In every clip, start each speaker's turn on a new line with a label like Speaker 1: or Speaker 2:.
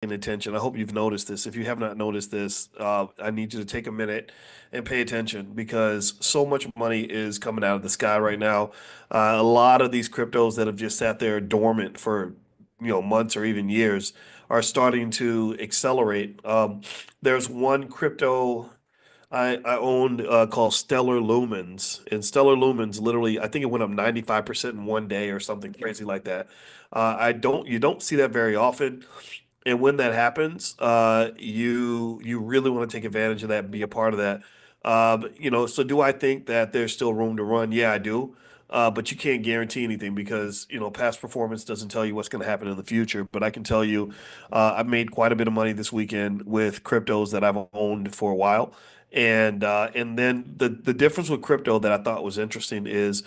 Speaker 1: attention. I hope you've noticed this. If you have not noticed this, I need you to take a minute and pay attention because so much money is coming out of the sky right now. A lot of these cryptos that have just sat there dormant for, months or even years are starting to accelerate. There's one crypto I owned called Stellar Lumens, and Stellar Lumens literally, I think it went up 95% in one day or something crazy like that. You don't see that very often. And when that happens, you really want to take advantage of that and be a part of that. So do I think that there's still room to run? Yeah, I do. But you can't guarantee anything because, past performance doesn't tell you what's going to happen in the future. But I can tell you, I've made quite a bit of money this weekend with cryptos that I've owned for a while. And then the difference with crypto that I thought was interesting is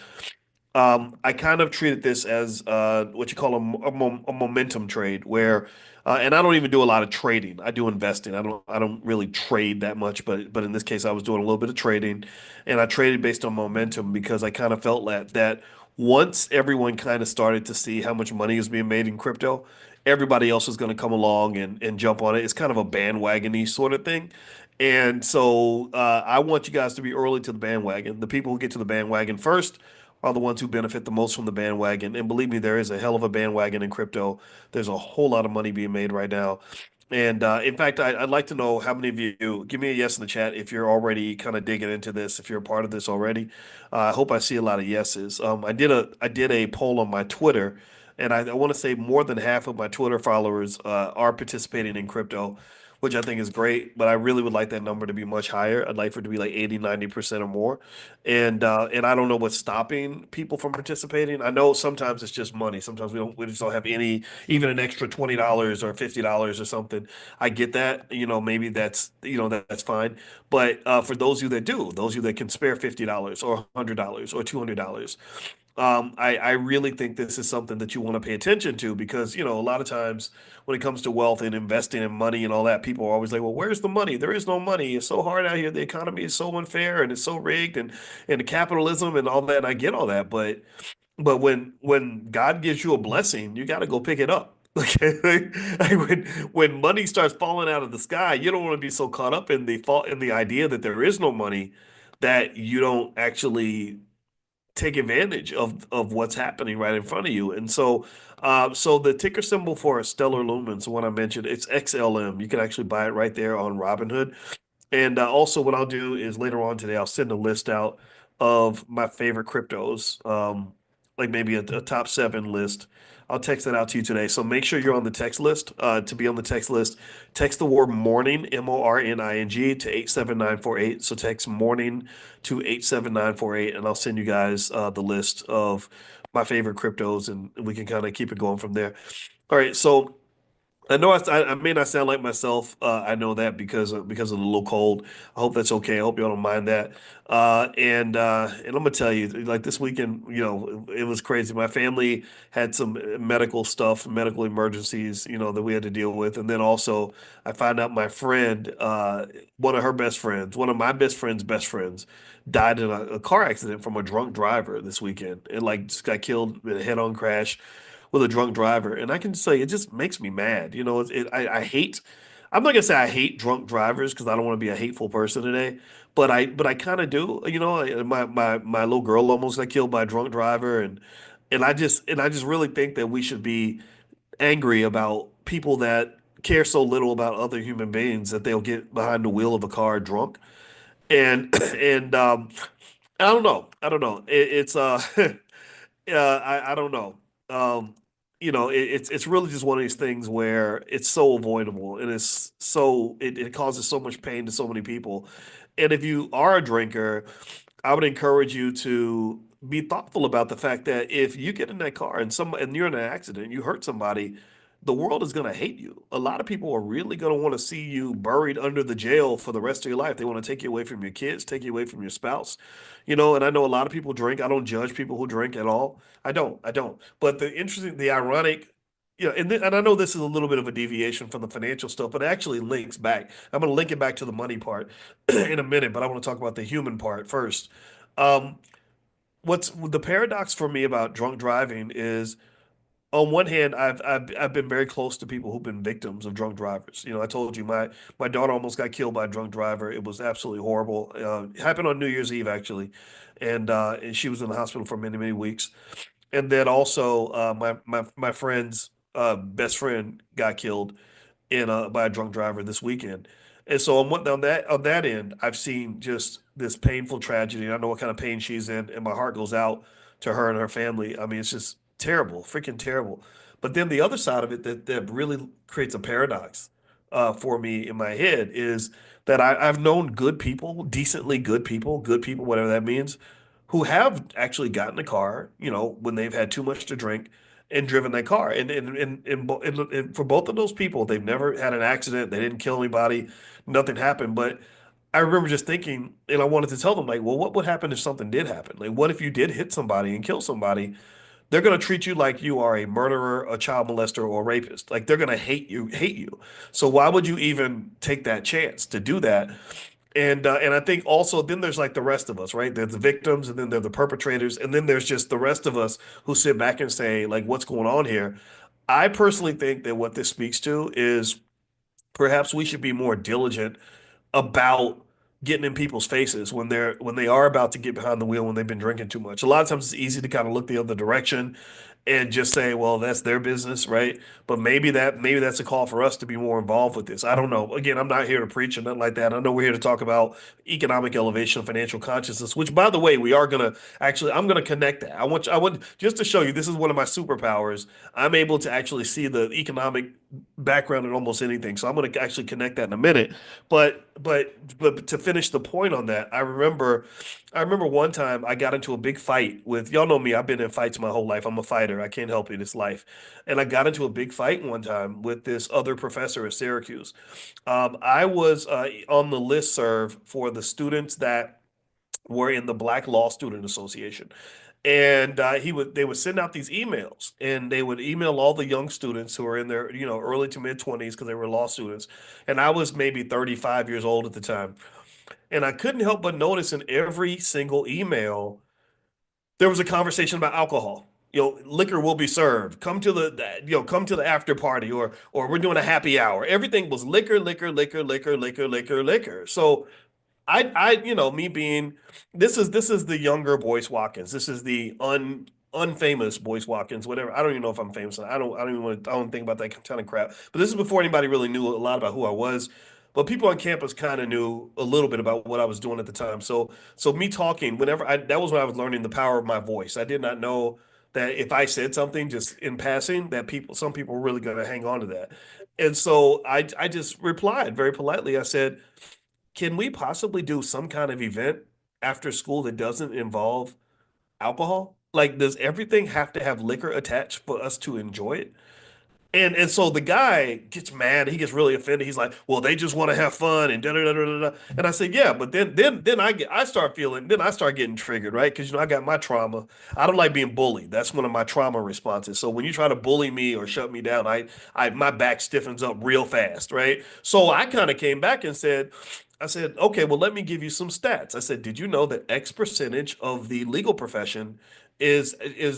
Speaker 1: I kind of treated this as what you call a momentum trade, where, and I don't even do a lot of trading. I do investing. I don't really trade that much, but in this case, I was doing a little bit of trading, and I traded based on momentum because I kind of felt that once everyone kind of started to see how much money is being made in crypto, everybody else is going to come along and jump on it. It's kind of a bandwagon-y sort of thing. And so I want you guys to be early to the bandwagon. The people who get to the bandwagon first are the ones who benefit the most from the bandwagon. And believe me, there is a hell of a bandwagon in crypto. There's a whole lot of money being made right now. And in fact, I'd like to know how many of you give me a yes in the chat if you're already kind of digging into this, if you're a part of this already. I hope I see a lot of yeses. I did a poll on my Twitter, and I want to say more than half of my Twitter followers are participating in crypto, which I think is great. But I really would like that number to be much higher. I'd like for it to be like 80, 90% or more. And I don't know what's stopping people from participating. I know sometimes it's just money. Sometimes we just don't have any, even an extra $20 or $50 or something. I get that. Maybe that's fine. But for those of you that do, those of you that can spare $50 or $100 or $200, I really think this is something that you want to pay attention to because, a lot of times when it comes to wealth and investing and money and all that, people are always like, well, where's the money? There is no money. It's so hard out here. The economy is so unfair and it's so rigged and the capitalism and all that. And I get all that. But when God gives you a blessing, you got to go pick it up. Okay, when money starts falling out of the sky, you don't want to be so caught up in the idea that there is no money that you don't actually take advantage of what's happening right in front of you. And so the ticker symbol for Stellar Lumens, the one I mentioned, it's XLM. You can actually buy it right there on Robinhood. And also, what I'll do is later on today, I'll send a list out of my favorite cryptos, like maybe a top seven list. I'll text that out to you today. So make sure you're on the text list. To be on the text list, text the word morning, MORNING, to 87948. So text morning to 87948, and I'll send you guys the list of my favorite cryptos, and we can kind of keep it going from there. All right. So I know I may not sound like myself. I know that because of the little cold. I hope that's okay. I hope y'all don't mind that. And I'm gonna tell you, like this weekend, it was crazy. My family had some medical stuff, medical emergencies, that we had to deal with, and then also I found out my friend, one of her best friends, one of my best friends, died in a car accident from a drunk driver this weekend. And like just got killed in a head-on crash with a drunk driver. And I can say it just makes me mad. I hate, I'm not gonna say I hate drunk drivers because I don't want to be a hateful person today, but I kind of do. My little girl almost got killed by a drunk driver, and I just really think that we should be angry about people that care so little about other human beings that they'll get behind the wheel of a car drunk. And and I don't know. I don't know. I don't know. Um, it's really just one of these things where it's so avoidable and it causes so much pain to so many people. And if you are a drinker, I would encourage you to be thoughtful about the fact that if you get in that car and you're in an accident, you hurt somebody, the world is going to hate you. A lot of people are really going to want to see you buried under the jail for the rest of your life. They want to take you away from your kids, take you away from your spouse. And I know a lot of people drink. I don't judge people who drink at all. I don't. But the ironic, and I know this is a little bit of a deviation from the financial stuff, but it actually links back. I'm going to link it back to the money part in a minute, but I want to talk about the human part first. Um, what's the paradox for me about drunk driving is on one hand, I've been very close to people who've been victims of drunk drivers. I told you my daughter almost got killed by a drunk driver. It was absolutely horrible. It happened on New Year's Eve actually, and she was in the hospital for many weeks. And then also, my friend's best friend got killed in by a drunk driver this weekend. And so on that end, I've seen just this painful tragedy. I know what kind of pain she's in, and my heart goes out to her and her family. I mean, it's just terrible, freaking terrible. But then the other side of it that really creates a paradox for me in my head is that I've known good people, whatever that means, who have actually gotten a car, when they've had too much to drink and driven their car. And for both of those people, they've never had an accident. They didn't kill anybody. Nothing happened. But I remember just thinking, and I wanted to tell them, like, well, what would happen if something did happen? Like, what if you did hit somebody and kill somebody? They're going to treat you like you are a murderer, a child molester, or a rapist. Like they're going to hate you. So why would you even take that chance to do that? And I think also then there's like the rest of us, right? There's the victims, and then there's the perpetrators, and then there's just the rest of us who sit back and say, like, what's going on here? I personally think that what this speaks to is perhaps we should be more diligent about getting in people's faces when they are about to get behind the wheel when they've been drinking too much. A lot of times it's easy to kind of look the other direction and just say, well, that's their business, right? But maybe that's a call for us to be more involved with this. I don't know. Again, I'm not here to preach or nothing like that. I know we're here to talk about economic elevation, financial consciousness, which by the way, we are gonna actually I'm gonna connect that. I want just to show you this is one of my superpowers. I'm able to actually see the economic background in almost anything. So I'm going to actually connect that in a minute. But to finish the point on that, I remember one time I got into a big fight with y'all know me. I've been in fights my whole life. I'm a fighter. I can't help it. It's life. And I got into a big fight one time with this other professor at Syracuse. I was on the listserv for the students that were in the Black Law Student Association. And they would send out these emails, and they would email all the young students who were in their, early to mid 20s because they were law students. And I was maybe 35 years old at the time. And I couldn't help but notice in every single email, there was a conversation about alcohol. Liquor will be served. Come to the after party, or we're doing a happy hour. Everything was liquor, liquor, liquor, liquor, liquor, liquor, liquor. So me being this is the younger Boyce Watkins. This is the unfamous Boyce Watkins, whatever. I don't even know if I'm famous. I don't even want to, I don't think about that kind of crap. But this is before anybody really knew a lot about who I was. But people on campus kind of knew a little bit about what I was doing at the time. So me talking, that was when I was learning the power of my voice. I did not know that if I said something just in passing, that some people were really going to hang on to that. And so I just replied very politely. I said, can we possibly do some kind of event after school that doesn't involve alcohol? Like, does everything have to have liquor attached for us to enjoy it? And so the guy gets mad. He gets really offended. He's like, "Well, they just want to have fun and da da da da da." Da." And I said, "Yeah, but then I start feeling. Then I start getting triggered, right? Because I got my trauma. I don't like being bullied. That's one of my trauma responses. So when you try to bully me or shut me down, I my back stiffens up real fast, right? So I kind of came back and said, I said, okay, well, let me give you some stats. I said, did you know that X percentage of the legal profession is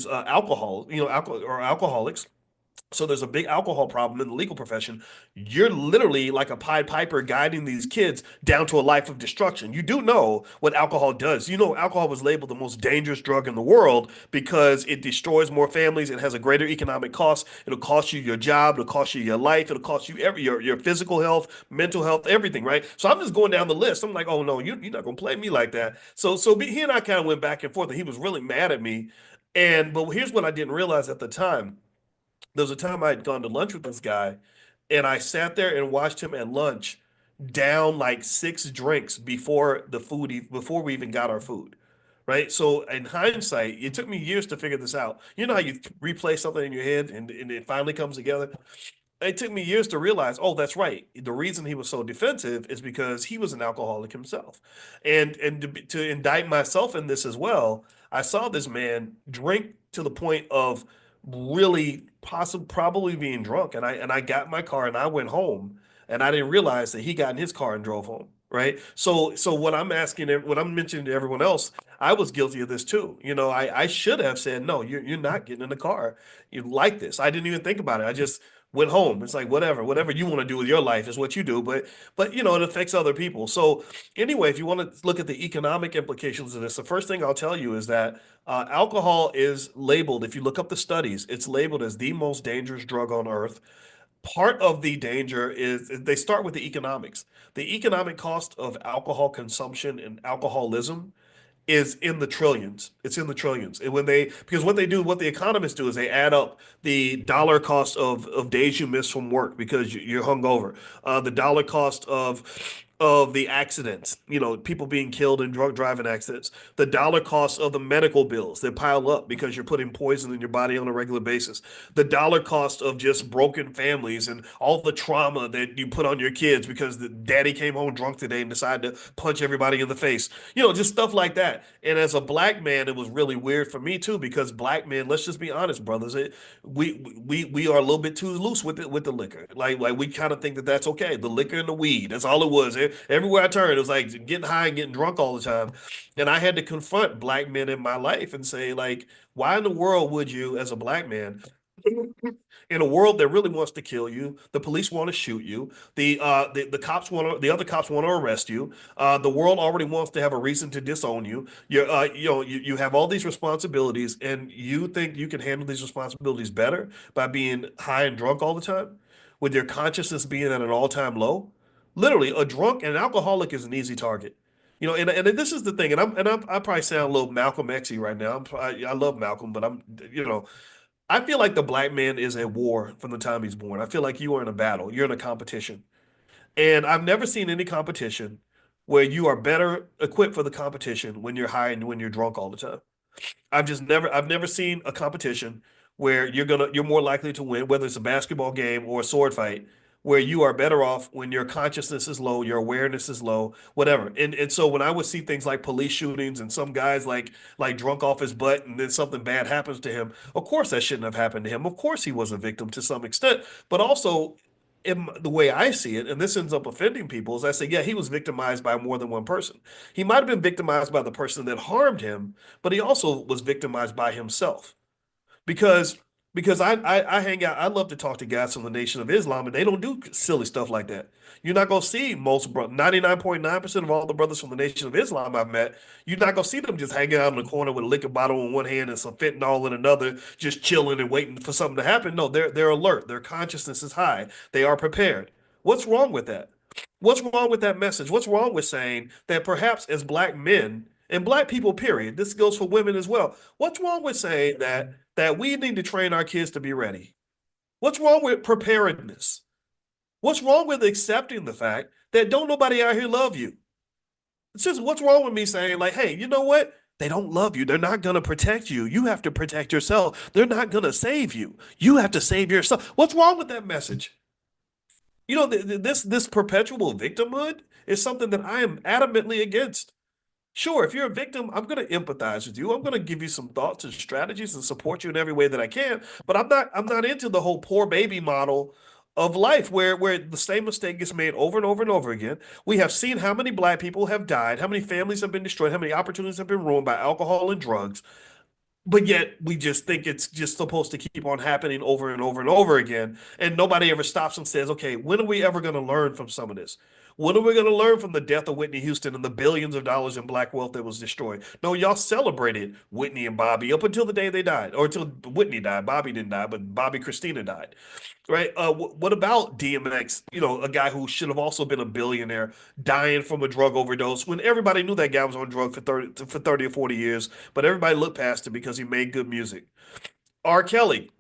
Speaker 1: alcohol, alcohol or alcoholics? So there's a big alcohol problem in the legal profession. You're literally like a Pied Piper guiding these kids down to a life of destruction. You do know what alcohol does. You know, alcohol was labeled the most dangerous drug in the world because it destroys more families. It has a greater economic cost. It'll cost you your job. It'll cost you your life. It'll cost you your physical health, mental health, everything, right? So I'm just going down the list. I'm like, oh no, you're not gonna play me like that. He and I kind of went back and forth, and he was really mad at me. But here's what I didn't realize at the time. There was a time I had gone to lunch with this guy, and I sat there and watched him at lunch down like 6 drinks before we even got our food. Right. So in hindsight, it took me years to figure this out. You know how you replay something in your head and it finally comes together? It took me years to realize, oh, that's right. The reason he was so defensive is because he was an alcoholic himself. And to indict myself in this as well, I saw this man drink to the point of really possibly probably being drunk. And I got in my car and I went home, and I didn't realize that he got in his car and drove home. right? So what I'm asking, what I'm mentioning to everyone else, I was guilty of this too. I should have said, no, you're not getting in the car. You like this. I didn't even think about it. I just went home. It's like whatever you want to do with your life is what you do. But it affects other people. So anyway, if you want to look at the economic implications of this, the first thing I'll tell you is that alcohol is labeled, if you look up the studies, it's labeled as the most dangerous drug on earth. Part of the danger is they start with the economics. The economic cost of alcohol consumption and alcoholism is in the trillions. It's in the trillions. And because what the economists do is they add up the dollar cost of days you miss from work because you're hungover, the dollar cost of the accidents, people being killed in drunk driving accidents, the dollar cost of the medical bills that pile up because you're putting poison in your body on a regular basis, the dollar cost of just broken families and all the trauma that you put on your kids because the daddy came home drunk today and decided to punch everybody in the face, just stuff like that. And as a black man, it was really weird for me too because black men, let's just be honest, brothers, we are a little bit too loose with the liquor. Like we kind of think that that's okay. The liquor and the weed, that's all it was. Everywhere I turned, it was like getting high and getting drunk all the time. And I had to confront black men in my life and say, like, why in the world would you, as a black man, in a world that really wants to kill you, the police want to shoot you, the cops the other cops want to arrest you, the world already wants to have a reason to disown you. You have all these responsibilities, and you think you can handle these responsibilities better by being high and drunk all the time, with your consciousness being at an all-time low. Literally, a drunk and an alcoholic is an easy target. And this is the thing, I probably sound a little Malcolm X-y right now. I love Malcolm, but I feel like the black man is at war from the time he's born. I feel like you are in a battle, you're in a competition. And I've never seen any competition where you are better equipped for the competition when you're high and when you're drunk all the time. I've never seen a competition where you're more likely to win, whether it's a basketball game or a sword fight, where you are better off when your consciousness is low, your awareness is low, whatever. And so when I would see things like police shootings and some guys like drunk off his butt and then something bad happens to him, of course that shouldn't have happened to him. Of course he was a victim to some extent, but also in the way I see it, and this ends up offending people, is I say, yeah, he was victimized by more than one person. He might have been victimized by the person that harmed him, but he also was victimized by himself because because I hang out. I love to talk to guys from the Nation of Islam, and they don't do silly stuff like that. You're not gonna see 99.9% of all the brothers from the Nation of Islam I've met. You're not gonna see them just hanging out in the corner with a liquor bottle in one hand and some fentanyl in another, just chilling and waiting for something to happen. No, they're alert. Their consciousness is high. They are prepared. What's wrong with that? What's wrong with that message? What's wrong with saying that perhaps as black men and black people, period, this goes for women as well. What's wrong with saying that we need to train our kids to be ready? What's wrong with preparedness? What's wrong with accepting the fact that don't nobody out here love you? It's just what's wrong with me saying like, hey, you know what? They don't love you. They're not going to protect you. You have to protect yourself. They're not going to save you. You have to save yourself. What's wrong with that message? This perpetual victimhood is something that I am adamantly against. Sure, if you're a victim, I'm going to empathize with you. I'm going to give you some thoughts and strategies and support you in every way that I can. But I'm not into the whole poor baby model of life where the same mistake gets made over and over and over again. We have seen how many black people have died, how many families have been destroyed, how many opportunities have been ruined by alcohol and drugs. But yet we just think it's just supposed to keep on happening over and over and over again. And nobody ever stops and says, okay, when are we ever going to learn from some of this? When are we going to learn from the death of Whitney Houston and the billions of dollars in black wealth that was destroyed? No, y'all celebrated Whitney and Bobby up until the day they died, or until Whitney died. Bobby didn't die, but Bobby Christina died, right? What about DMX? A guy who should have also been a billionaire, dying from a drug overdose when everybody knew that guy was on drugs for 30 or 40 years, but everybody looked past it because he made good music. R. Kelly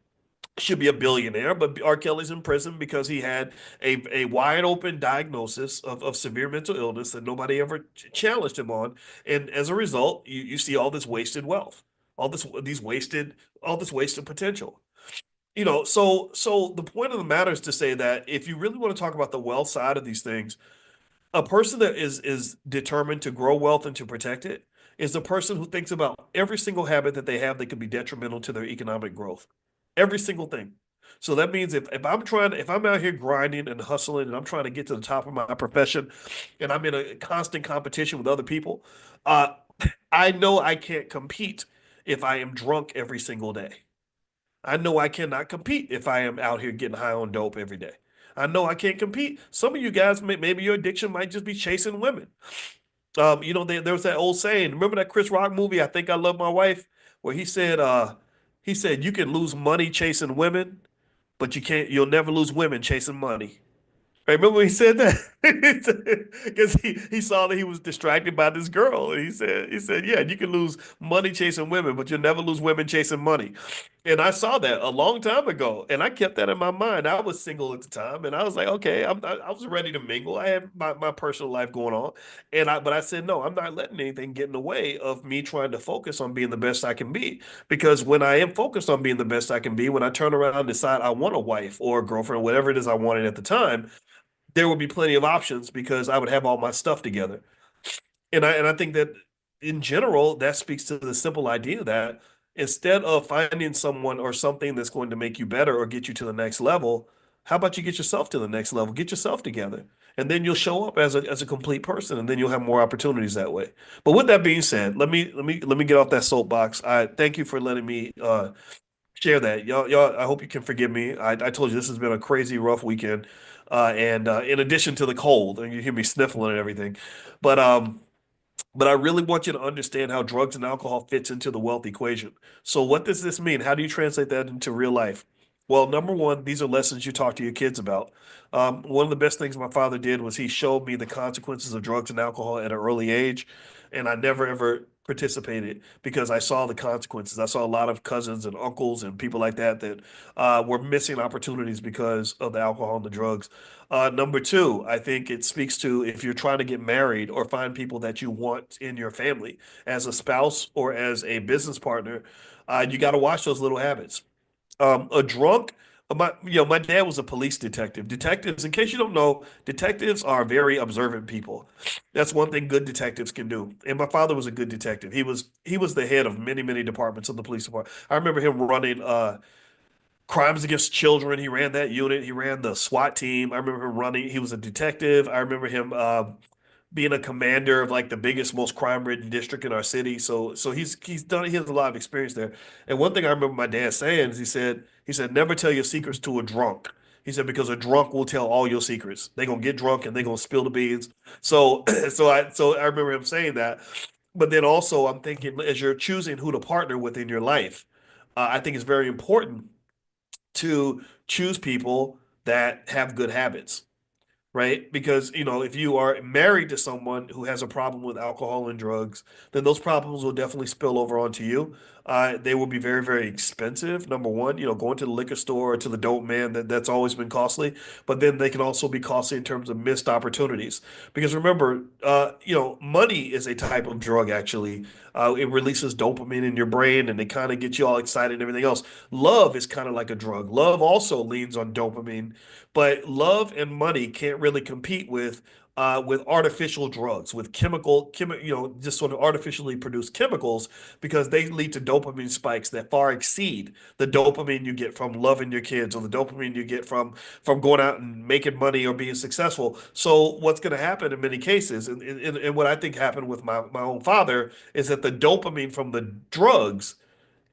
Speaker 1: should be a billionaire, but R. Kelly's in prison because he had a wide open diagnosis of severe mental illness that nobody ever challenged him on. And as a result, you see all this wasted wealth, all this wasted potential. So the point of the matter is to say that if you really want to talk about the wealth side of these things, a person that is determined to grow wealth and to protect it is the person who thinks about every single habit that they have that could be detrimental to their economic growth. Every single thing. So that means if I'm out here grinding and hustling and I'm trying to get to the top of my profession and I'm in a constant competition with other people, uh, I know I can't compete if I am drunk every single day. I know I cannot compete if I am out here getting high on dope every day. I know I can't compete. Some of you guys, maybe your addiction might just be chasing women. There was that old saying. Remember that Chris Rock movie, I Think I Love My Wife, where he said you can lose money chasing women, but you'll never lose women chasing money. Right, remember when he said that? Because he saw that he was distracted by this girl. And he said, yeah, you can lose money chasing women, but you'll never lose women chasing money. And I saw that a long time ago, and I kept that in my mind. I was single at the time, and I was like, okay, I was ready to mingle. I had my personal life going on, but I said, no, I'm not letting anything get in the way of me trying to focus on being the best I can be. Because when I am focused on being the best I can be, when I turn around and decide I want a wife or a girlfriend, whatever it is I wanted at the time, there would be plenty of options because I would have all my stuff together. And I think that in general, that speaks to the simple idea that instead of finding someone or something that's going to make you better or get you to the next level, how about you get yourself to the next level? Get yourself together. And then you'll show up as a complete person, and then you'll have more opportunities that way. But with that being said, let me get off that soapbox. I thank you for letting me share that. Y'all, I hope you can forgive me. I told you this has been a crazy, rough weekend. And in addition to the cold, and you hear me sniffling and everything. But but I really want you to understand how drugs and alcohol fits into the wealth equation. So what does this mean? How do you translate that into real life? Well, number one, these are lessons you talk to your kids about. One of the best things my father did was he showed me the consequences of drugs and alcohol at an early age, and I never ever participated because I saw the consequences. I saw a lot of cousins and uncles and people like that were missing opportunities because of the alcohol and the drugs. Number two, I think it speaks to if you're trying to get married or find people that you want in your family as a spouse or as a business partner, you got to watch those little habits. A drunk, my dad was a police detective. Detectives, in case you don't know, detectives are very observant people. That's one thing good detectives can do. And my father was a good detective. He was the head of many departments of the police department. I remember him running crimes against children. He ran that unit. He ran the SWAT team. I remember him running. He was a detective. I remember him being a commander of like the biggest, most crime-ridden district in our city. So he has a lot of experience there. And one thing I remember my dad saying is he said never tell your secrets to a drunk. He said because a drunk will tell all your secrets. They're gonna get drunk and they're gonna spill the beans. So so I remember him saying that. But then also I'm thinking as you're choosing who to partner with in your life, I think it's very important to choose people that have good habits, right? Because, if you are married to someone who has a problem with alcohol and drugs, then those problems will definitely spill over onto you. They will be very expensive. Number one, going to the liquor store or to the dope man, that's always been costly. But then they can also be costly in terms of missed opportunities. Because remember, money is a type of drug, actually. It releases dopamine in your brain and it kind of gets you all excited and everything else. Love is kind of like a drug. Love also leans on dopamine, but love and money can't really compete with artificial drugs, with just sort of artificially produced chemicals, because they lead to dopamine spikes that far exceed the dopamine you get from loving your kids or the dopamine you get from going out and making money or being successful. So what's going to happen in many cases, and what I think happened with my own father, is that the dopamine from the drugs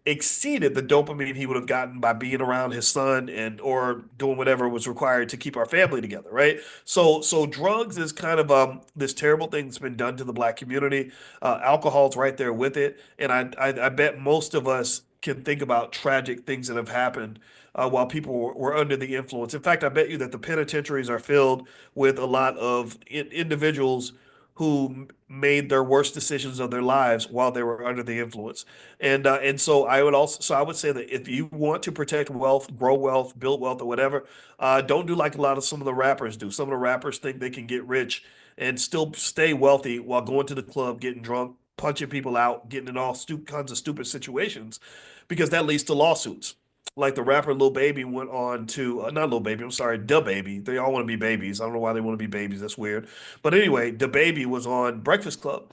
Speaker 1: exceeded the dopamine he would have gotten by being around his son and or doing whatever was required to keep our family together, right? So drugs is kind of this terrible thing that's been done to the black community. Alcohol's right there with it, and I bet most of us can think about tragic things that have happened while people were under the influence. In fact, I bet you that the penitentiaries are filled with a lot of individuals who made their worst decisions of their lives while they were under the influence. And so I would say that if you want to protect wealth, grow wealth, build wealth, or whatever, don't do like a lot of some of the rappers do. Some of the rappers think they can get rich and still stay wealthy while going to the club, getting drunk, punching people out, getting in all kinds of stupid situations, because that leads to lawsuits. Like the rapper Lil Baby went on to not Lil Baby, I'm sorry, Da Baby. They all want to be babies. I don't know why they want to be babies. That's weird. But anyway, Da Baby was on Breakfast Club,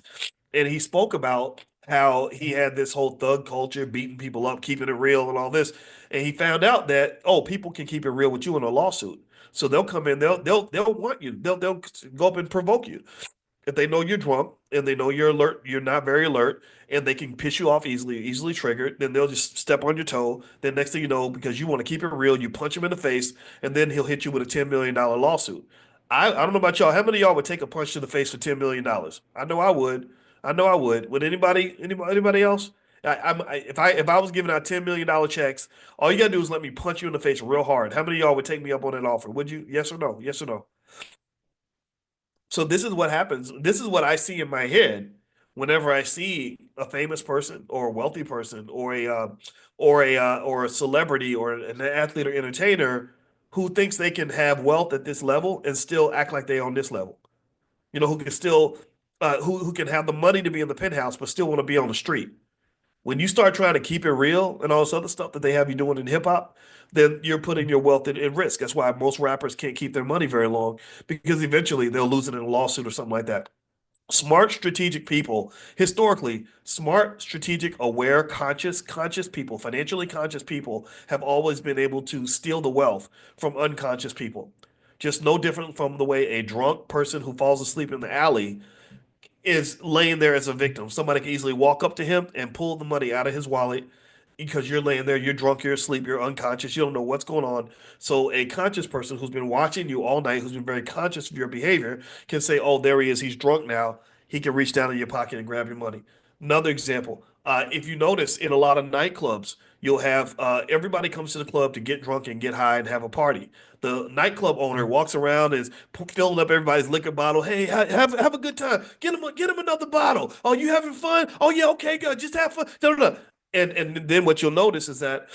Speaker 1: and he spoke about how he had this whole thug culture, beating people up, keeping it real, and all this. And he found out that, oh, people can keep it real with you in a lawsuit. So they'll come in, they'll want you, they'll go up and provoke you. If they know you're drunk and they know you're alert, you're not very alert, and they can piss you off easily triggered, then they'll just step on your toe. Then next thing you know, because you want to keep it real, you punch him in the face, and then he'll hit you with a $10 million lawsuit. I don't know about y'all. How many of y'all would take a punch to the face for $10 million? I know I would. I know I would. Would anybody else? If I was giving out $10 million checks, all you gotta do is let me punch you in the face real hard. How many of y'all would take me up on that offer? Would you? Yes or no? Yes or no? So this is what happens. This is what I see in my head whenever I see a famous person or a wealthy person or a celebrity or an athlete or entertainer who thinks they can have wealth at this level and still act like they on this level. You know, who can still who can have the money to be in the penthouse but still want to be on the street. When you start trying to keep it real and all this other stuff that they have you doing in hip hop, then you're putting your wealth in risk. That's why most rappers can't keep their money very long because eventually they'll lose it in a lawsuit or something like that. Smart, strategic people, historically, smart, strategic, aware, conscious people, financially conscious people have always been able to steal the wealth from unconscious people. Just no different from the way a drunk person who falls asleep in the alley is laying there as a victim. Somebody can easily walk up to him and pull the money out of his wallet because you're laying there, you're drunk, you're asleep, you're unconscious, you don't know what's going on. So a conscious person who's been watching you all night, who's been very conscious of your behavior, can say, "Oh, there he is. He's drunk now. He can reach down in your pocket and grab your money." Another example, if you notice in a lot of nightclubs, you'll have everybody comes to the club to get drunk and get high and have a party. The nightclub owner walks around and is filling up everybody's liquor bottle. Hey, have a good time. Get him another bottle. Oh, you having fun? Oh yeah, okay, good. Just have fun. Da, da, da. And then what you'll notice is that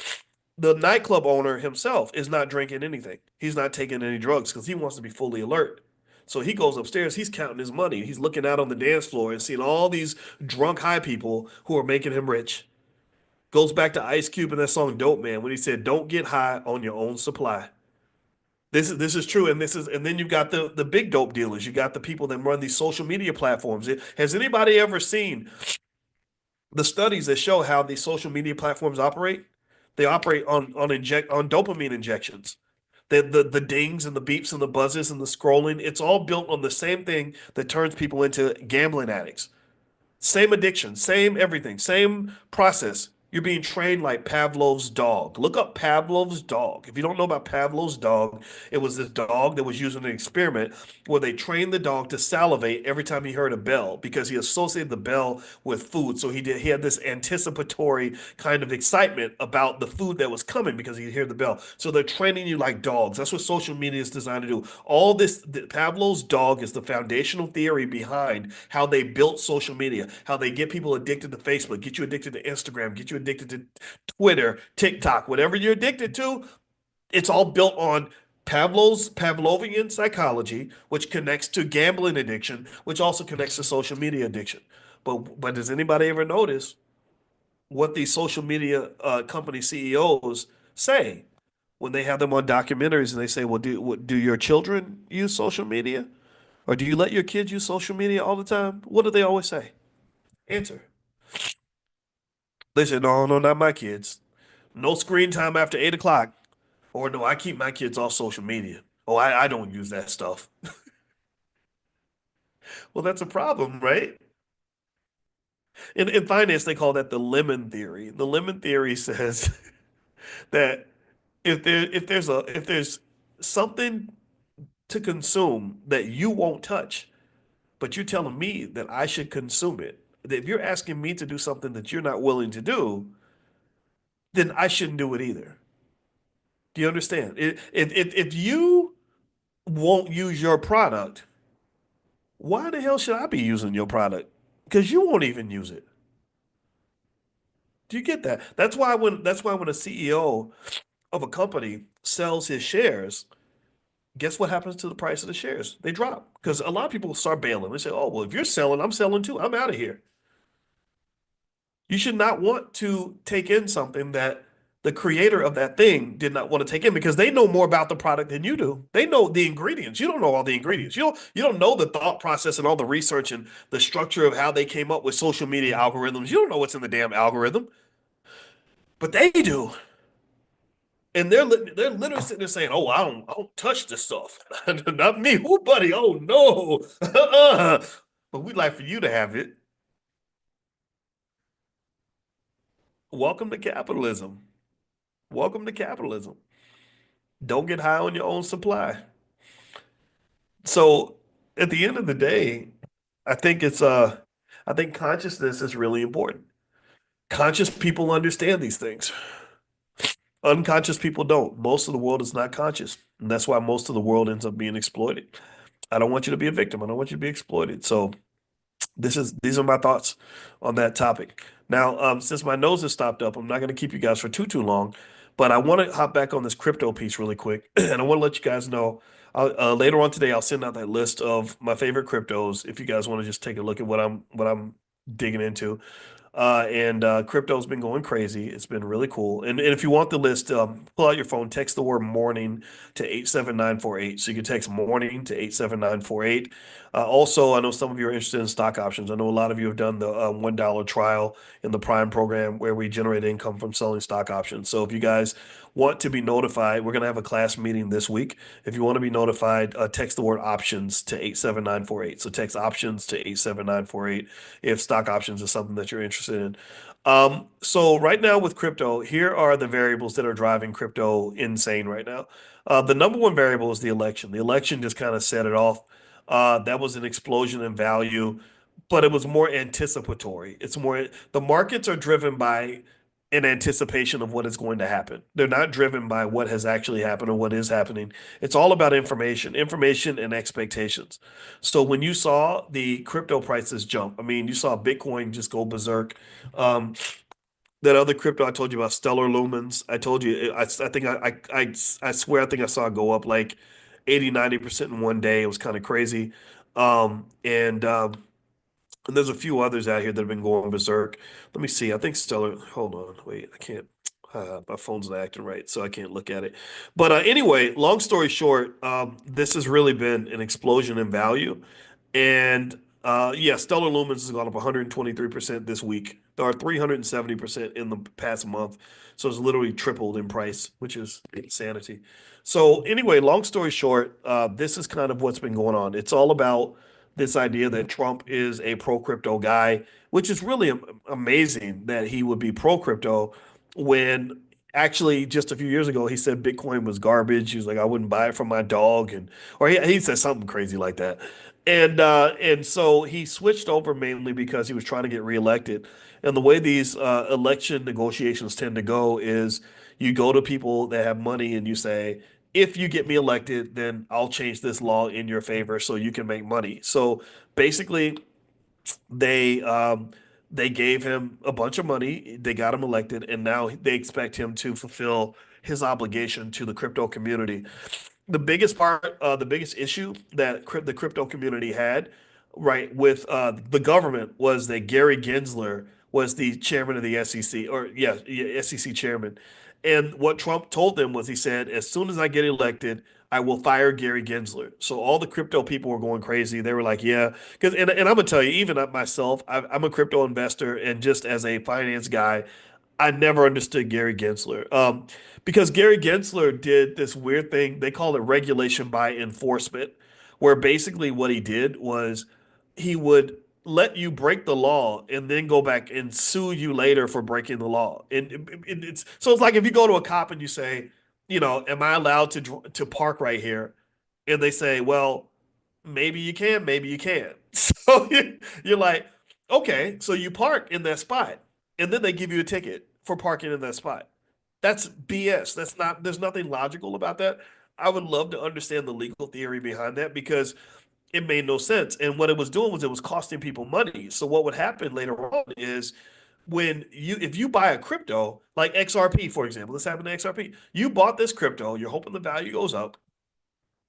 Speaker 1: the nightclub owner himself is not drinking anything. He's not taking any drugs because he wants to be fully alert. So he goes upstairs, he's counting his money. He's looking out on the dance floor and seeing all these drunk high people who are making him rich. Goes back to Ice Cube and that song Dope Man when he said, "Don't get high on your own supply." This is true, and then you've got the big dope dealers. You got the people that run these social media platforms. Has anybody ever seen the studies that show how these social media platforms operate? They operate on dopamine injections. The dings and the beeps and the buzzes and the scrolling, it's all built on the same thing that turns people into gambling addicts. Same addiction, same everything, same process. You're being trained like Pavlov's dog. Look up Pavlov's dog. If you don't know about Pavlov's dog, it was this dog that was used in an experiment where they trained the dog to salivate every time he heard a bell because he associated the bell with food. So he had this anticipatory kind of excitement about the food that was coming because he'd hear the bell. So they're training you like dogs. That's what social media is designed to do. All this, Pavlov's dog is the foundational theory behind how they built social media, how they get people addicted to Facebook, get you addicted to Instagram, get you addicted to Twitter, TikTok, whatever you're addicted to. It's all built on Pavlovian psychology, which connects to gambling addiction, which also connects to social media addiction. But does anybody ever notice what these social media company CEOs say when they have them on documentaries and they say, "Well, do your children use social media, or do you let your kids use social media all the time?" What do they always say? Answer. They say, "No, no, not my kids. No screen time after 8 o'clock." Or no, I keep my kids off social media. Oh, I don't use that stuff. Well, that's a problem, right? In finance, they call that the lemon theory. The lemon theory says that if there's something to consume that you won't touch, but you're telling me that I should consume it, that if you're asking me to do something that you're not willing to do, then I shouldn't do it either. Do you understand? If you won't use your product, why the hell should I be using your product? Because you won't even use it. Do you get that? That's why when a CEO of a company sells his shares, guess what happens to the price of the shares? They drop because a lot of people start bailing. They say, "Oh, well, if you're selling, I'm selling too. I'm out of here." You should not want to take in something that the creator of that thing did not want to take in because they know more about the product than you do. They know the ingredients. You don't know all the ingredients. You don't know the thought process and all the research and the structure of how they came up with social media algorithms. You don't know what's in the damn algorithm, but they do. And they're literally sitting there saying, "Oh, I don't touch this stuff. Not me. Oh, buddy. Oh no." But we'd like for you to have it. Welcome to capitalism. Welcome to capitalism. Don't get high on your own supply. So at the end of the day, I think I think consciousness is really important. Conscious people understand these things. Unconscious people don't. Most of the world is not conscious. And that's why most of the world ends up being exploited. I don't want you to be a victim. I don't want you to be exploited. So these are my thoughts on that topic. Now, since my nose has stopped up, I'm not going to keep you guys for too long, but I want to hop back on this crypto piece really quick, and I want to let you guys know. Later on today, I'll send out that list of my favorite cryptos. If you guys want to just take a look at what I'm digging into. And crypto's been going crazy. It's been really cool. And if you want the list, pull out your phone, text the word morning to 87948. So you can text morning to 87948. Also, I know some of you are interested in stock options. I know a lot of you have done the $1 trial in the Prime program where we generate income from selling stock options. So if you guys want to be notified, we're going to have a class meeting this week. If you want to be notified, text the word options to 87948. So text options to 87948 if stock options is something that you're interested in. So right now with crypto, here are the variables that are driving crypto insane right now. The number one variable is the election. The election just kind of set it off. That was an explosion in value, but it was more anticipatory. It's more, the markets are driven by an anticipation of what is going to happen. They're not driven by what has actually happened or what is happening. It's all about information and expectations. So when you saw the crypto prices jump, I mean, you saw Bitcoin just go berserk. Um, that other crypto I told you about, Stellar Lumens, I told you, I think I swear, I think I saw it go up like 80, 90% in one day. It was kind of crazy. And there's a few others out here that have been going berserk. Let me see. I think Stellar. Hold on. Wait, I can't. My phone's not acting right, so I can't look at it. But anyway, long story short, this has really been an explosion in value. And yeah, Stellar Lumens has gone up 123% this week, or 370% in the past month. So it's literally tripled in price, which is insanity. So anyway, long story short, this is kind of what's been going on. It's all about this idea that Trump is a pro crypto guy, which is really amazing that he would be pro crypto when actually just a few years ago he said Bitcoin was garbage. He was like, I wouldn't buy it from my dog, and or he said something crazy like that. And so he switched over mainly because he was trying to get reelected. And the way these election negotiations tend to go is you go to people that have money and you say, if you get me elected, then I'll change this law in your favor so you can make money. So basically, they um, they gave him a bunch of money, they got him elected, and now they expect him to fulfill his obligation to the crypto community. The biggest issue that the crypto community had, right, with the government was that Gary Gensler was the chairman of the SEC, or yeah, SEC chairman. And what Trump told them was he said, as soon as I get elected, I will fire Gary Gensler. So all the crypto people were going crazy. They were like, yeah, because and I'm gonna tell you, even myself, I'm a crypto investor, and just as a finance guy, I never understood Gary Gensler. Because Gary Gensler did this weird thing. They call it regulation by enforcement, where basically what he did was he would let you break the law and then go back and sue you later for breaking the law. And it's so it's like if you go to a cop and you say, am I allowed to park right here? And they say, well, maybe you can, maybe you can't. So you're like, okay, so you park in that spot, and then they give you a ticket for parking in that spot. That's BS. That's not, there's nothing logical about that. I would love to understand the legal theory behind that because it made no sense. And what it was doing was it was costing people money. So what would happen later on is if you buy a crypto like XRP, for example, this happened to XRP. You bought this crypto, you're hoping the value goes up.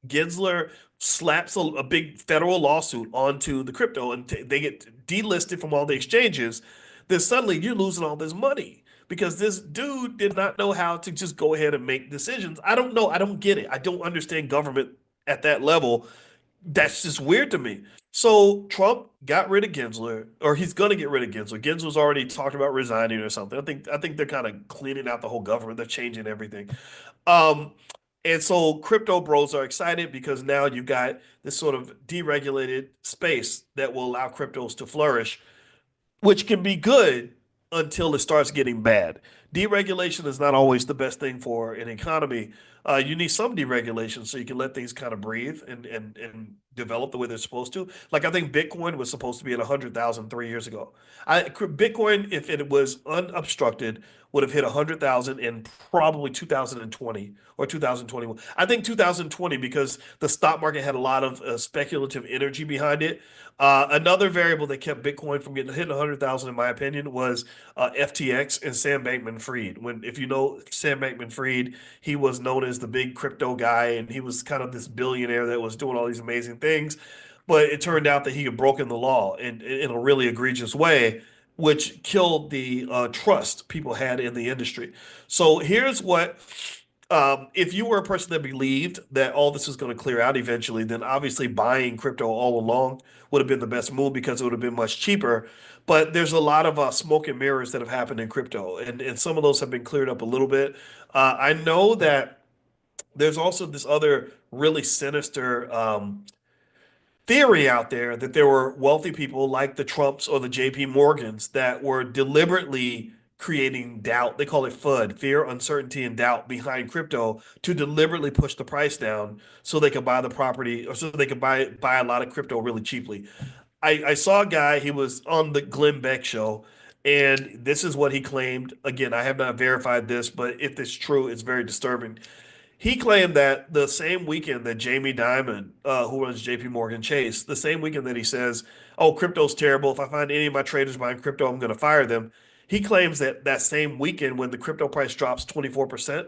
Speaker 1: Gensler slaps a big federal lawsuit onto the crypto and they get delisted from all the exchanges, then suddenly you're losing all this money. because this dude did not know how to just go ahead and make decisions. I don't know. I don't get it. I don't understand government at that level. That's just weird to me. So Trump got rid of Gensler, or he's going to get rid of Gensler. Gensler's already talked about resigning or something. I think they're kind of cleaning out the whole government. They're changing everything. Um, and so crypto bros are excited because now you've got this sort of deregulated space that will allow cryptos to flourish, which can be good until it starts getting bad. Deregulation is not always the best thing for an economy. You need some deregulation so you can let things kind of breathe and develop the way they're supposed to. Like I think Bitcoin was supposed to be at 100,000 3 years ago. Bitcoin, if it was unobstructed, would have hit 100,000 in probably 2020 or 2021. I think 2020 because the stock market had a lot of speculative energy behind it. Another variable that kept Bitcoin from getting hit 100,000, in my opinion, was FTX and Sam Bankman-Fried. When, if you know Sam Bankman-Fried, he was known as the big crypto guy, and he was kind of this billionaire that was doing all these amazing things. But it turned out that he had broken the law in a really egregious way, which killed the trust people had in the industry. So here's what if you were a person that believed that all this was going to clear out eventually, then obviously buying crypto all along would have been the best move because it would have been much cheaper. But there's a lot of smoke and mirrors that have happened in crypto, and some of those have been cleared up a little bit. I know that there's also this other really sinister theory out there that there were wealthy people like the Trumps or the JP Morgans that were deliberately creating doubt. They call it FUD, fear, uncertainty, and doubt behind crypto to deliberately push the price down so they could buy the property or so they could buy a lot of crypto really cheaply. I saw a guy, he was on the Glenn Beck show, and this is what he claimed. Again, I have not verified this, but if it's true, it's very disturbing. He claimed that the same weekend that Jamie Dimon, who runs JP Morgan Chase, the same weekend that he says, "Oh, crypto's terrible. If I find any of my traders buying crypto, I'm going to fire them." He claims that that same weekend, when the crypto price drops 24%,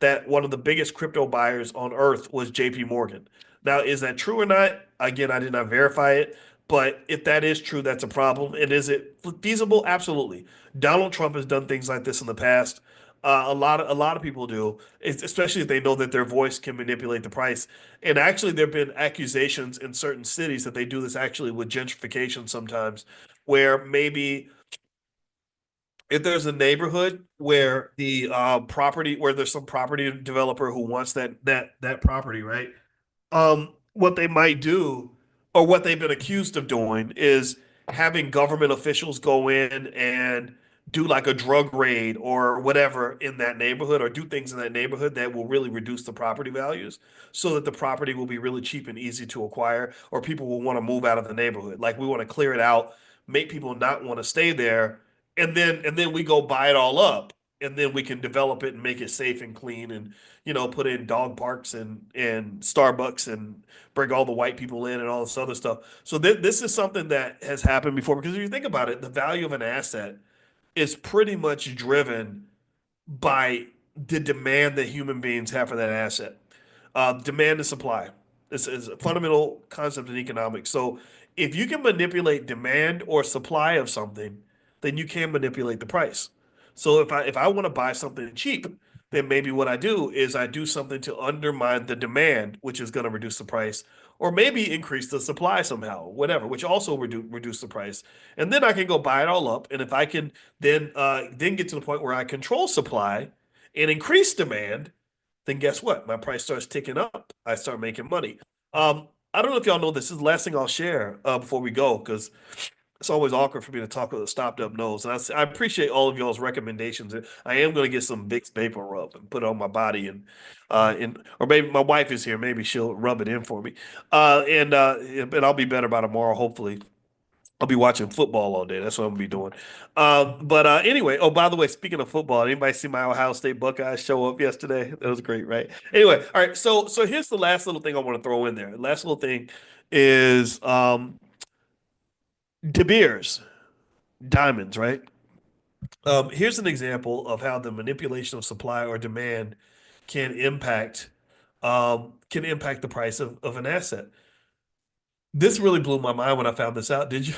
Speaker 1: that one of the biggest crypto buyers on earth was JP Morgan. Now, is that true or not? Again, I did not verify it, but if that is true, that's a problem. And is it feasible? Absolutely. Donald Trump has done things like this in the past. A lot of people do, especially if they know that their voice can manipulate the price. And actually, there have been accusations in certain cities that they do this actually with gentrification sometimes, where maybe if there's a neighborhood where the property, where there's some property developer who wants that property, right? What they might do, or what they've been accused of doing, is having government officials go in and do like a drug raid or whatever in that neighborhood, or do things in that neighborhood that will really reduce the property values so that the property will be really cheap and easy to acquire, or people will want to move out of the neighborhood. Like we want to clear it out, make people not want to stay there, and then we go buy it all up, and then we can develop it and make it safe and clean, and put in dog parks and Starbucks and bring all the white people in and all this other stuff. So this is something that has happened before, because if you think about it, the value of an asset is pretty much driven by the demand that human beings have for that asset. Demand and supply. This is a fundamental concept in economics. So if you can manipulate demand or supply of something, then you can manipulate the price. So if I want to buy something cheap, then maybe what I do is I do something to undermine the demand, which is going to reduce the price, or maybe increase the supply somehow, whatever, which also reduce the price. And then I can go buy it all up. And if I can then get to the point where I control supply and increase demand, then guess what? My price starts ticking up. I start making money. I don't know if y'all know this. This is the last thing I'll share before we go, because it's always awkward for me to talk with a stopped up nose. And I appreciate all of y'all's recommendations. I am going to get some Vicks Vapor Rub and put it on my body, and or maybe my wife is here. Maybe she'll rub it in for me. And I'll be better by tomorrow. Hopefully, I'll be watching football all day. That's what I'm gonna be doing. But anyway, oh, by the way, speaking of football, anybody see my Ohio State Buckeyes show up yesterday? That was great, right? Anyway, all right. So here's the last little thing I want to throw in there. The last little thing is De Beers diamonds, right? Here's an example of how the manipulation of supply or demand can impact can impact the price of an asset. This really blew my mind when I found this out. Did you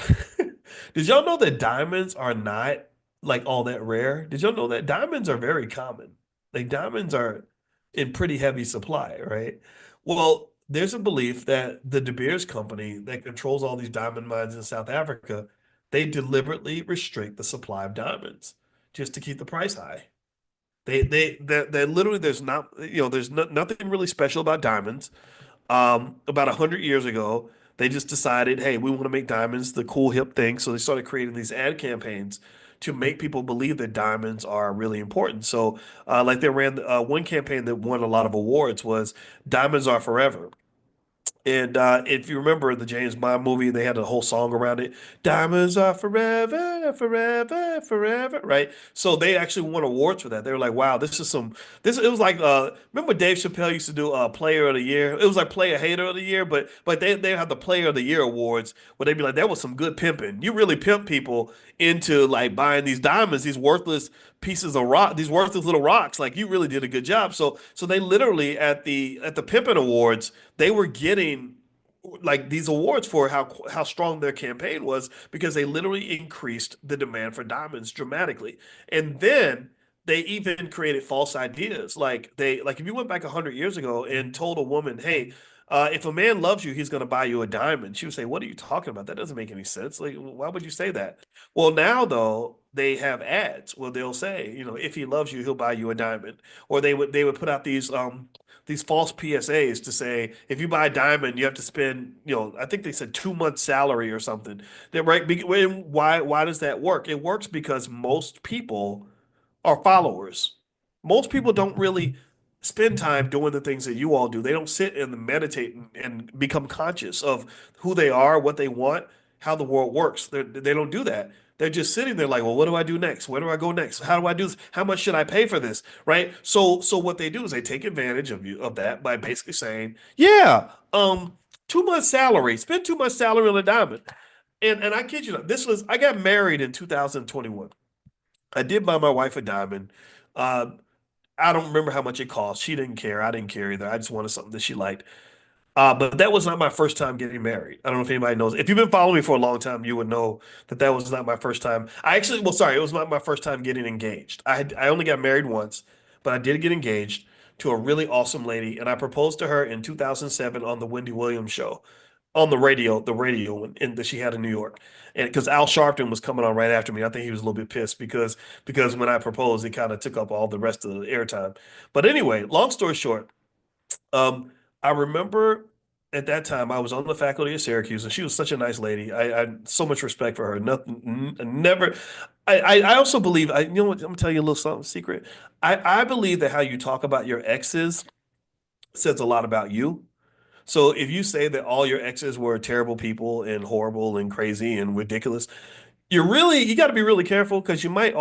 Speaker 1: did y'all know that diamonds are not like all that rare. Did y'all know that diamonds are very common? Like diamonds are in pretty heavy supply, right? Well, there's a belief that the De Beers company that controls all these diamond mines in South Africa, they deliberately restrict the supply of diamonds just to keep the price high. They literally there's not there's nothing really special about diamonds. About 100 years ago, they just decided, hey, we want to make diamonds the cool hip thing. So they started creating these ad campaigns to make people believe that diamonds are really important. So, like they ran one campaign that won a lot of awards was "Diamonds Are Forever." And if you remember the James Bond movie, they had a whole song around it. Diamonds are forever, forever, forever, right? So they actually won awards for that. They were like, wow, this is some this it was like remember Dave Chappelle used to do player of the year? It was like player hater of the year, but they have the player of the year awards where they'd be like, that was some good pimping. You really pimp people into like buying these diamonds, these worthless pieces of rock, these worthless little rocks. Like you really did a good job. So they literally at the pimping awards they were getting like these awards for how strong their campaign was because they literally increased the demand for diamonds dramatically. And then they even created false ideas. Like if you went back 100 years ago and told a woman, "Hey, if a man loves you, he's going to buy you a diamond," she would say, "What are you talking about? That doesn't make any sense. Like, why would you say that?" Well, now though they have ads where they'll say, if he loves you, he'll buy you a diamond, or they would put out these false PSAs to say if you buy a diamond, you have to spend, I think they said 2 months' salary or something. That right? Why does that work? It works because most people are followers. Most people don't really spend time doing the things that you all do. They don't sit and meditate and become conscious of who they are, what they want, how the world works. They don't do that. They're just sitting there like, well, what do I do next? Where do I go next? How do I do this? How much should I pay for this? Right? So what they do is they take advantage of that by basically saying, yeah, 2 months salary, spend 2 months salary on a diamond. And I kid you not, I got married in 2021. I did buy my wife a diamond. Uh, I don't remember how much it cost. She didn't care. I didn't care either. I just wanted something that she liked. But that was not my first time getting married. I don't know if anybody knows. If you've been following me for a long time, you would know that that was not my first time. Well, sorry, it was not my first time getting engaged. I only got married once, but I did get engaged to a really awesome lady, and I proposed to her in 2007 on the Wendy Williams show on the radio that she had in New York. And because Al Sharpton was coming on right after me, I think he was a little bit pissed because when I proposed, it kind of took up all the rest of the airtime. But anyway, long story short, um, I remember at that time I was on the faculty at Syracuse, and she was such a nice lady. I had so much respect for her. Nothing, never. I also believe. You know what? I'm gonna tell you a little something secret. I believe that how you talk about your exes says a lot about you. So if you say that all your exes were terrible people and horrible and crazy and ridiculous, you got to be really careful because you might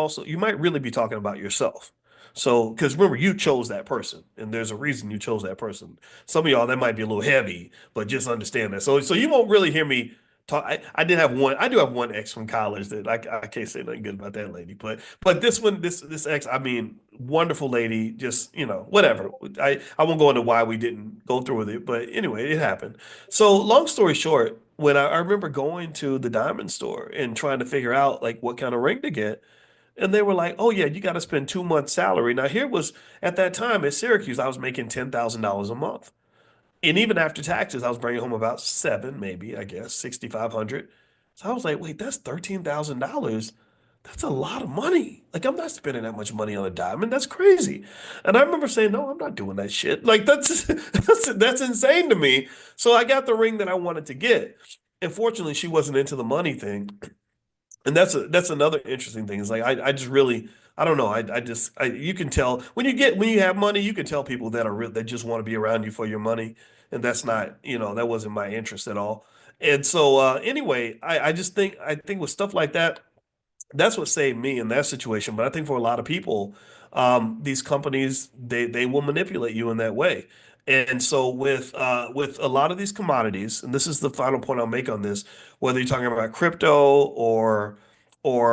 Speaker 1: really be talking about yourself. So because remember you chose that person and there's a reason you chose that person. Some of y'all that might be a little heavy, but just understand that. So you won't really hear me talk. I do have one ex from college that I can't say nothing good about that lady, but this ex, I mean, wonderful lady, just whatever. I won't go into why we didn't go through with it, but anyway, it happened. So long story short, when I remember going to the diamond store and trying to figure out like what kind of ring to get, and they were like, "Oh yeah, you got to spend 2 months' salary." Now here was at that time at Syracuse, I was making $10,000 a month, and even after taxes, I was bringing home about seven, maybe I guess 6,500. So I was like, "Wait, that's $13,000. That's a lot of money. Like I'm not spending that much money on a diamond. That's crazy." And I remember saying, "No, I'm not doing that shit. Like that's insane to me." So I got the ring that I wanted to get. And fortunately, she wasn't into the money thing. And that's another interesting thing. Is like I just really I don't know. You can tell when you have money, you can tell people that are real that just want to be around you for your money. And that's not, that wasn't my interest at all. And so anyway, I think with stuff like that, that's what saved me in that situation. But I think for a lot of people, these companies they will manipulate you in that way. And so with a lot of these commodities, and this is the final point I'll make on this, whether you're talking about crypto or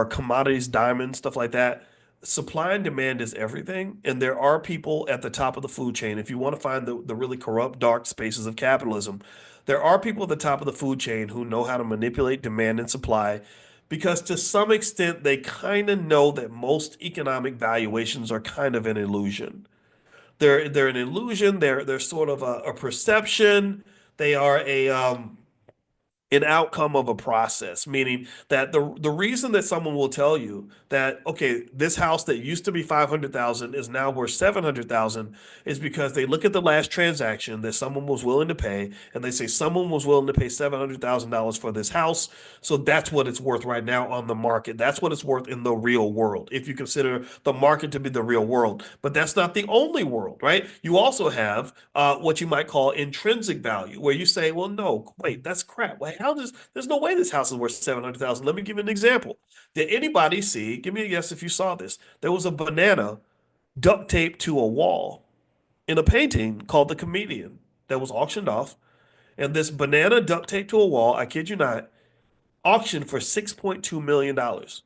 Speaker 1: commodities, diamonds, stuff like that, supply and demand is everything. And there are people at the top of the food chain. If you want to find the really corrupt, dark spaces of capitalism, there are people at the top of the food chain who know how to manipulate demand and supply because to some extent they kind of know that most economic valuations are kind of an illusion. They're an illusion. They're sort of a perception. They are an outcome of a process, meaning that the reason that someone will tell you that, okay, this house that used to be 500,000 is now worth 700,000 is because they look at the last transaction that someone was willing to pay and they say someone was willing to pay $700,000 for this house, so that's what it's worth right now on the market. That's what it's worth in the real world, if you consider the market to be the real world. But that's not the only world, right? You also have what you might call intrinsic value, where you say, well, no, wait, that's crap. Wait, there's no way this house is worth 700,000. Let me give you an example. Did anybody see, give me a guess if you saw this, there was a banana duct taped to a wall in a painting called The Comedian that was auctioned off. And this banana duct taped to a wall, I kid you not, auctioned for $6.2 million dollars.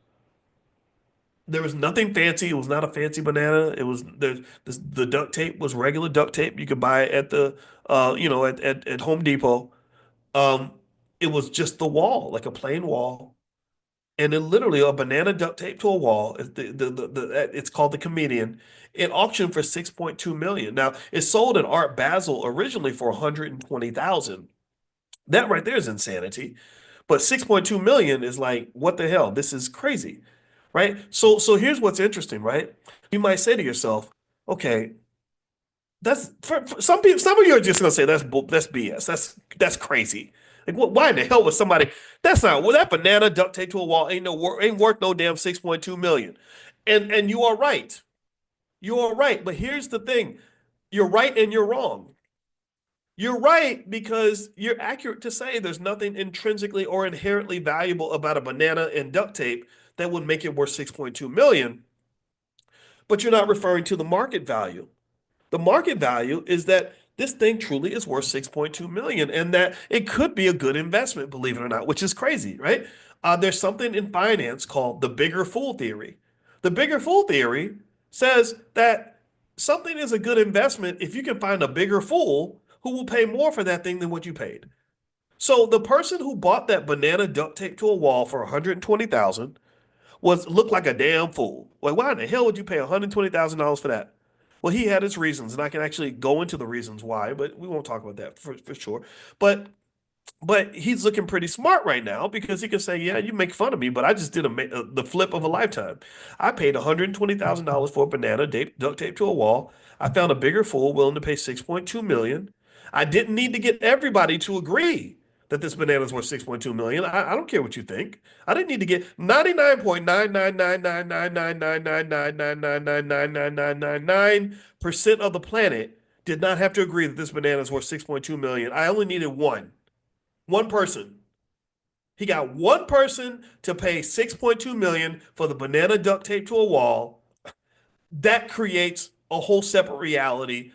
Speaker 1: There was nothing fancy. It was not a fancy banana. It was the duct tape was regular duct tape. You could buy it at the at Home Depot. Um, it was just the wall, like a plain wall, and then literally a banana duct tape to a wall. It's called The Comedian. It auctioned for 6.2 million. Now it sold in Art Basel originally for 120,000. That right there is insanity. But 6.2 million is like, what the hell? This is crazy, right? So here's what's interesting, right? You might say to yourself, okay, that's for some people, some of you are just gonna say that's BS. That's crazy. Like what, why in the hell would somebody that's not well, that banana duct tape to a wall ain't worth no damn 6.2 million. And you are right. You are right. But here's the thing. You're right and you're wrong. You're right because you're accurate to say there's nothing intrinsically or inherently valuable about a banana and duct tape that would make it worth 6.2 million, but you're not referring to the market value. The market value is that this thing truly is worth 6.2 million and that it could be a good investment, believe it or not, which is crazy, right? There's something in finance called the bigger fool theory. The bigger fool theory says that something is a good investment if you can find a bigger fool who will pay more for that thing than what you paid. So the person who bought that banana duct tape to a wall for 120,000 was looked like a damn fool. Like, why in the hell would you pay $120,000 for that? Well, he had his reasons, and I can actually go into the reasons why, but we won't talk about that for sure. But but he's looking pretty smart right now because he can say, "Yeah, you make fun of me, but I just did the flip of a lifetime. I paid $120,000 for a banana duct tape to a wall. I found a bigger fool willing to pay 6.2 million. I didn't need to get everybody to agree that this banana is worth 6.2 million. I don't care what you think. I didn't need to get 99.9999999999999% of the planet did not have to agree that this banana is worth 6.2 million. I only needed one person. He got one person to pay 6.2 million for the banana duct tape to a wall. That creates a whole separate reality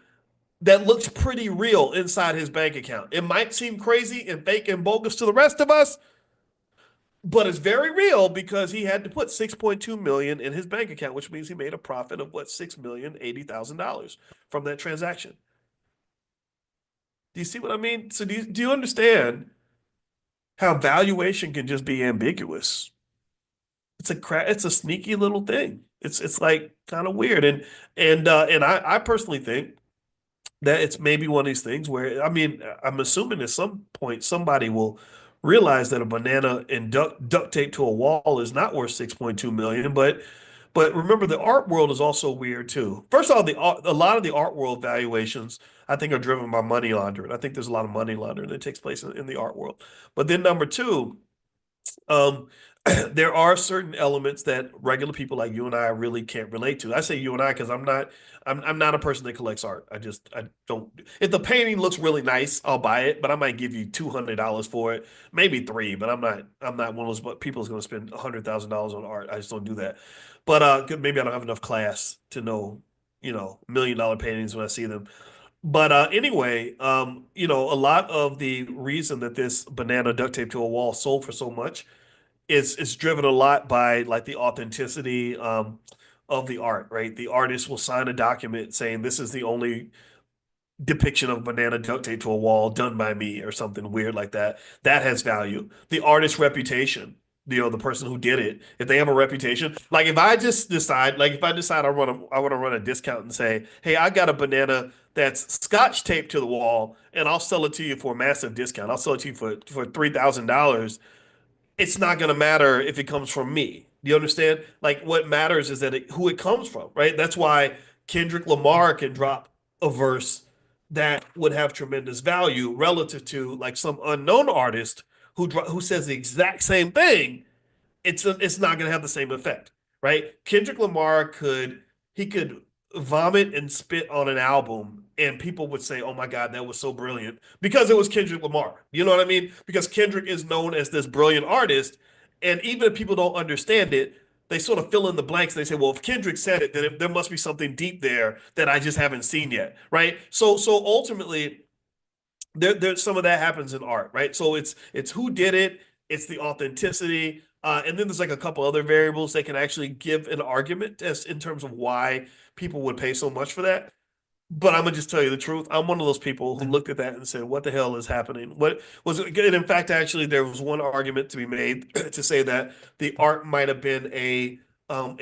Speaker 1: that looks pretty real inside his bank account. It might seem crazy and fake and bogus to the rest of us, but it's very real because he had to put 6.2 million in his bank account, which means he made a profit of what, $6,080,000 from that transaction. Do you see what I mean? So do you understand how valuation can just be ambiguous? It's a sneaky little thing. It's like kind of weird. And I personally think that it's maybe one of these things where, I mean, I'm assuming at some point somebody will realize that a banana and duct tape to a wall is not worth 6.2 million, but remember the art world is also weird too. First of all, a lot of the art world valuations I think are driven by money laundering. I think there's a lot of money laundering that takes place in the art world. But then number two, um, there are certain elements that regular people like you and I really can't relate to. I say you and I because I'm not a person that collects art. I don't. If the painting looks really nice, I'll buy it, but I might give you $200 for it, maybe three. But I'm not one of those people who's going to spend $100,000 on art. I just don't do that. But maybe I don't have enough class to know, $1 million paintings when I see them. But anyway, a lot of the reason that this banana duct tape to a wall sold for so much is driven a lot by like the authenticity of the art, right? The artist will sign a document saying this is the only depiction of banana duct tape to a wall done by me or something weird like that. That has value. The artist's reputation. the person who did it, if they have a reputation. Like if I just decide, like if I decide I want to run a discount and say, hey, I got a banana that's scotch taped to the wall, and I'll sell it to you for a massive discount. I'll sell it to you for $3,000. It's not going to matter if it comes from me. Do you understand? Like what matters is that who it comes from, right? That's why Kendrick Lamar can drop a verse that would have tremendous value relative to like some unknown artist who says the exact same thing. It's not going to have the same effect, right? Kendrick Lamar could vomit and spit on an album, and people would say, "Oh my God, that was so brilliant," because it was Kendrick Lamar. You know what I mean? Because Kendrick is known as this brilliant artist, and even if people don't understand it, they sort of fill in the blanks. They say, "Well, if Kendrick said it, then there must be something deep there that I just haven't seen yet," right? So ultimately there's some of that happens in art, right? So it's who did it, it's the authenticity, and then there's like a couple other variables that can actually give an argument as in terms of why people would pay so much for that. But I'm gonna just tell you the truth. I'm one of those people who looked at that and said, "What the hell is happening?" What was it? And in fact, actually, there was one argument to be made to say that the art might have been a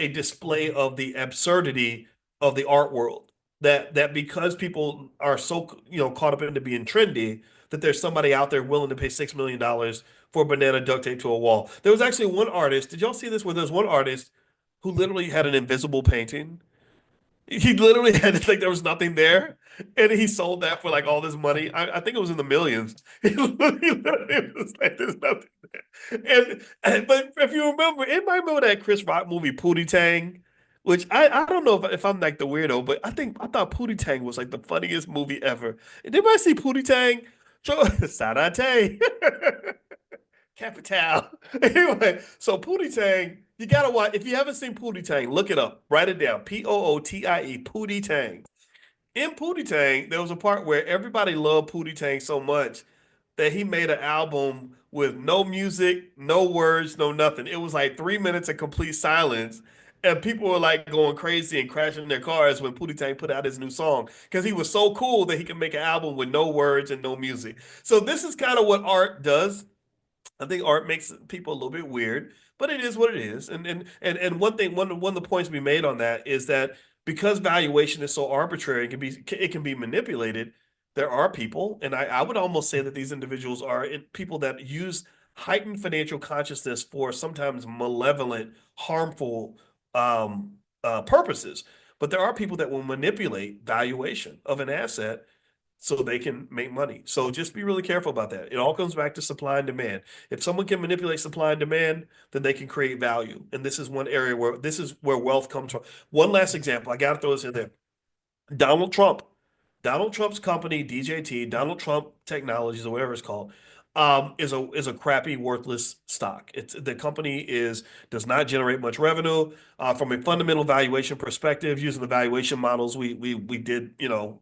Speaker 1: display of the absurdity of the art world. That because people are so caught up into being trendy, that there's somebody out there willing to pay $6 million for a banana duct tape to a wall. There was actually one artist. Did y'all see this? Where there's one artist who literally had an invisible painting. He literally had to think there was nothing there, and he sold that for like all this money. I think it was in the millions. He literally was like, "There's nothing there." But if you remember, anybody remember that Chris Rock movie Pootie Tang? Which I don't know if I'm like the weirdo, but I thought Pootie Tang was like the funniest movie ever. Did anybody see Pootie Tang? Sarate. Capital. Anyway, so Pootie Tang, you gotta watch. If you haven't seen Pootie Tang, look it up. Write it down. Pootie, Pootie Tang. In Pootie Tang, there was a part where everybody loved Pootie Tang so much that he made an album with no music, no words, no nothing. It was like 3 minutes of complete silence. And people were like going crazy and crashing their cars when Pootie Tang put out his new song because he was so cool that he could make an album with no words and no music. So this is kind of what art does. I think art makes people a little bit weird, but it is what it is. And one thing, one of the points we made on that is that because valuation is so arbitrary, it can be manipulated. There are people, and I would almost say that these individuals are people that use heightened financial consciousness for sometimes malevolent, harmful purposes. But there are people that will manipulate valuation of an asset so they can make money. So just be really careful about that. It all comes back to supply and demand. If someone can manipulate supply and demand, then they can create value. And this is one area where this is where wealth comes from. One last example. I got to throw this in there. Donald Trump, Donald Trump's company, DJT, Donald Trump Technologies, or whatever it's called, is a crappy, worthless stock. It's the company is does not generate much revenue. From a fundamental valuation perspective, using the valuation models we did,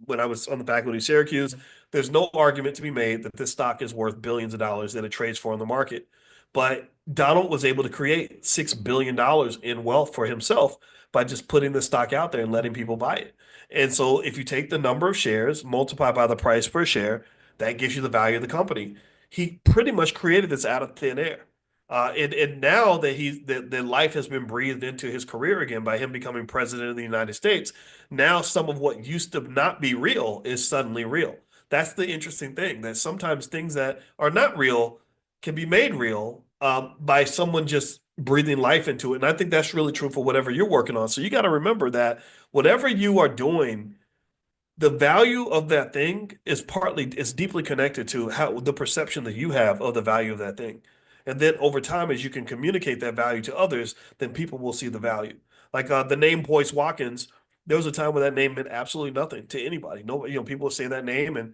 Speaker 1: when I was on the faculty of Syracuse, there's no argument to be made that this stock is worth billions of dollars that it trades for on the market. But Donald was able to create $6 billion in wealth for himself by just putting the stock out there and letting people buy it. And so if you take the number of shares, multiply by the price per share, that gives you the value of the company. He pretty much created this out of thin air. And now that that life has been breathed into his career again by him becoming president of the United States, now some of what used to not be real is suddenly real. That's the interesting thing, that sometimes things that are not real can be made real by someone just breathing life into it. And I think that's really true for whatever you're working on. So you got to remember that whatever you are doing, the value of that thing is deeply connected to how the perception that you have of the value of that thing. And then over time, as you can communicate that value to others, then people will see the value. Like the name Boyce Watkins, there was a time when that name meant absolutely nothing to anybody. Nobody, people say that name and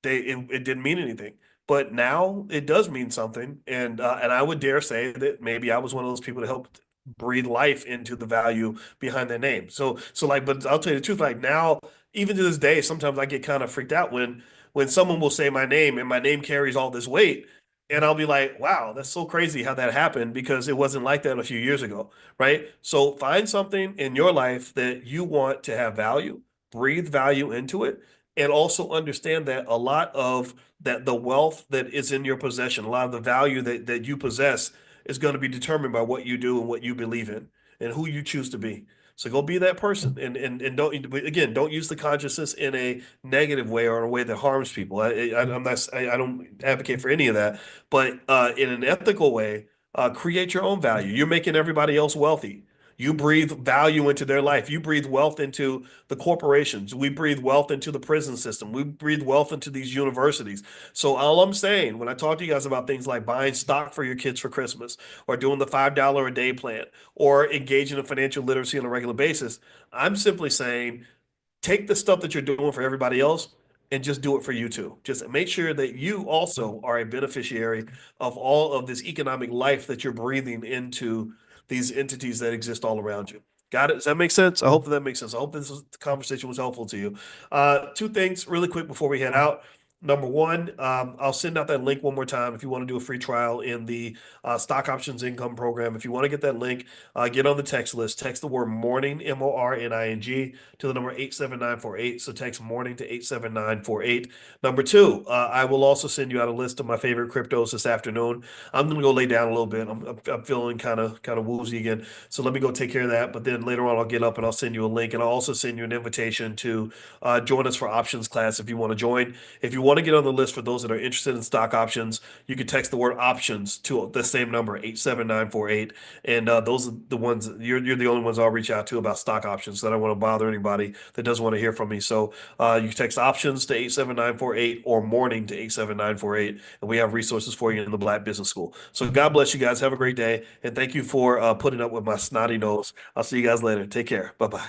Speaker 1: it didn't mean anything. But now it does mean something, and I would dare say that maybe I was one of those people that helped breathe life into the value behind their name. So like, but I'll tell you the truth, like now, even to this day, sometimes I get kind of freaked out when someone will say my name and my name carries all this weight, and I'll be like, wow, that's so crazy how that happened because it wasn't like that a few years ago, right? So find something in your life that you want to have value, breathe value into it, and also understand that the wealth that is in your possession, a lot of the value that you possess is going to be determined by what you do and what you believe in and who you choose to be. So go be that person, and don't, again, don't use the consciousness in a negative way or in a way that harms people. I'm not, I don't advocate for any of that, but in an ethical way, create your own value. You're making everybody else wealthy. You breathe value into their life. You breathe wealth into the corporations. We breathe wealth into the prison system. We breathe wealth into these universities. So all I'm saying when I talk to you guys about things like buying stock for your kids for Christmas or doing the $5 a day plan or engaging in financial literacy on a regular basis, I'm simply saying take the stuff that you're doing for everybody else and just do it for you too. Just make sure that you also are a beneficiary of all of this economic life that you're breathing into these entities that exist all around you. Got it? Does that make sense? I hope that makes sense. I hope conversation was helpful to you. Two things really quick before we head out. Number one, I'll send out that link one more time if you want to do a free trial in the stock options income program. If you want to get that link, get on the text list. Text the word morning, MORNING, to the number 87948. So text morning to 87948. Number two, I will also send you out a list of my favorite cryptos this afternoon. I'm going to go lay down a little bit. I'm feeling kind of woozy again. So let me go take care of that. But then later on, I'll get up and I'll send you a link. And I'll also send you an invitation to join us for options class if you want to join. If you want to get on the list for those that are interested in stock options, you can text the word options to the same number, 87948. And those are the ones, you're the only ones I'll reach out to about stock options. So I don't want to bother anybody that doesn't want to hear from me. So you text options to 87948 or morning to 87948. And we have resources for you in the Black Business School. So God bless you guys. Have a great day. And thank you for putting up with my snotty nose. I'll see you guys later. Take care. Bye bye.